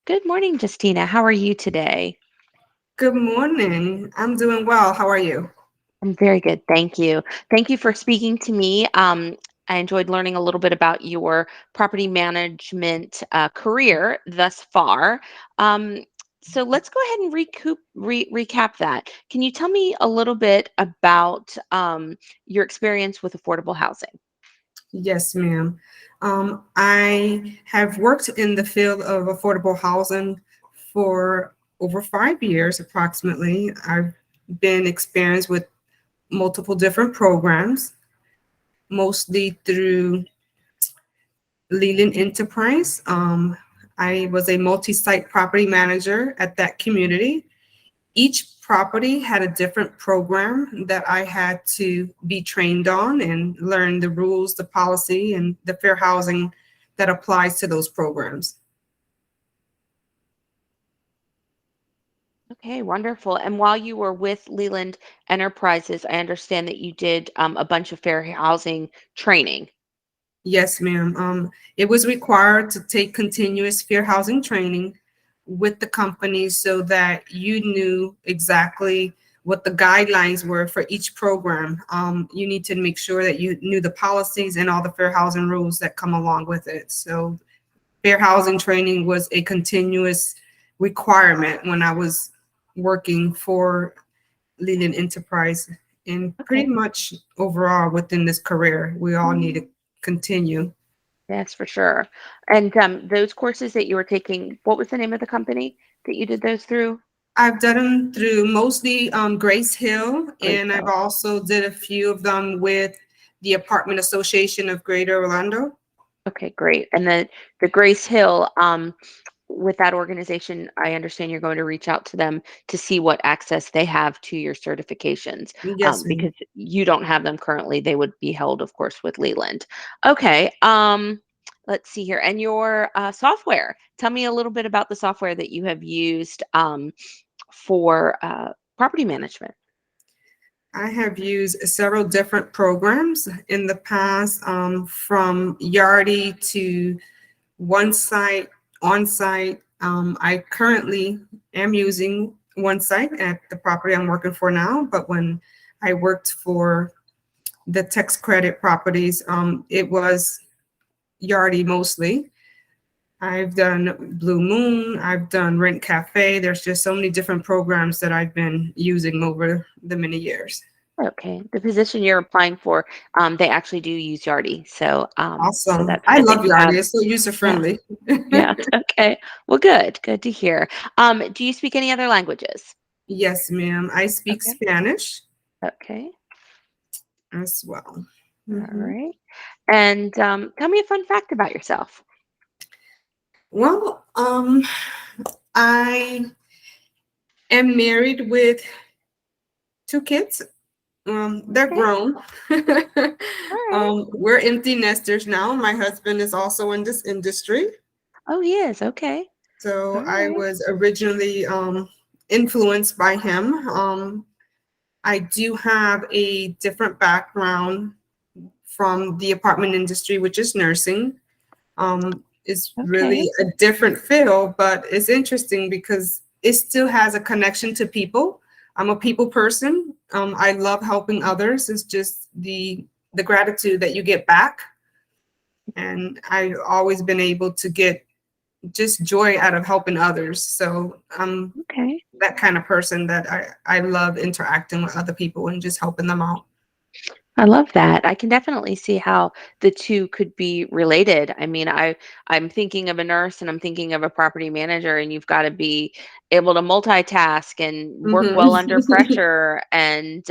Good morning, Justina. How are you today? Good morning. I'm doing well. How are you? I'm very good. Thank you. Thank you for speaking to me. I enjoyed learning a little bit about your property management career thus far. Um, so let's go ahead and recap that. Can you tell me a little bit about your experience with affordable housing? Yes, ma'am. I have worked in the field of affordable housing for over 5 years, approximately. I've been experienced with multiple different programs, mostly through Leland Enterprise. I was a multi-site property manager at that community. Each property had a different program that I had to be trained on and learn the rules, the policy, and the fair housing that applies to those programs. Okay, wonderful. And while you were with Leland Enterprises, I understand that you did a bunch of fair housing training. Yes, ma'am. It was required to take continuous fair housing training with the company so that you knew exactly what the guidelines were for each program. You need to make sure that you knew the policies and all the fair housing rules that come along with it. So fair housing training was a continuous requirement when I was working for Leland Enterprise. And pretty Okay. much overall within this career, we all need Mhm. to continue. Yes, for sure. And those courses that you were taking, what was the name of the company that you did those through? I've done them through mostly Grace Hill, Grace and I've Hill. also did a few of them with the Apartment Association of Greater Orlando. Okay, great. And then the Grace Hill, with that organization, I understand you're going to reach out to them to see what access they have to your certifications, Yes, ma'am. because you don't have them currently. They would be held, of course, with Leland. Okay. Let's see here. And your software. Tell me a little bit about the software that you have used for property management. I have used several different programs in the past, from Yardi to one site, on site. I currently am using one site at the property I'm working for now, but when I worked for the tax credit properties, it was Yardi mostly. I've done Blue Moon, I've done Rent Cafe. There's just so many different programs that I've been using over the many years. Okay. The position you're applying for, they actually do use Yardi. So Awesome. that's I good love that you Yardi. have. It's so user Yeah. friendly. Yeah. Okay. Well, good. Good to hear. Do you speak any other languages? Yes, ma'am. I speak Okay. Spanish Okay. as well. All Mhm. right. And tell me a fun fact about yourself. Well, I am married with two kids. They're Okay. grown. All right. We're empty nesters now. My husband is also in this industry. Oh, he is. Okay. So All I right. was originally influenced by him. I do have a different background from the apartment industry, which is nursing. It's Okay. really a different field, but it's interesting because it still has a connection to people. I'm a people person. I love helping others. It's just the gratitude that you get back, and I've always been able to get just joy out of helping others. So I'm Okay. that kind of person that I love interacting with other people and just helping them out. I love that. I can definitely see how the two could be related. I mean, I'm thinking of a nurse and I'm thinking of a property manager, and you've got to be able to multitask and work well under Mhm. pressure and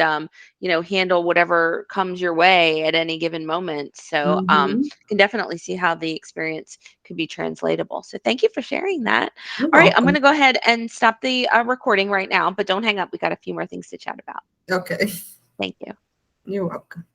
handle whatever comes your way at any given moment. So, Mhm. can definitely see how the experience could be translatable. So, thank you for sharing that. You're All right, I'm going welcome. to go ahead and stop the recording right now, but don't hang up. We got a few more things to chat about. Okay. Thank you. You're welcome.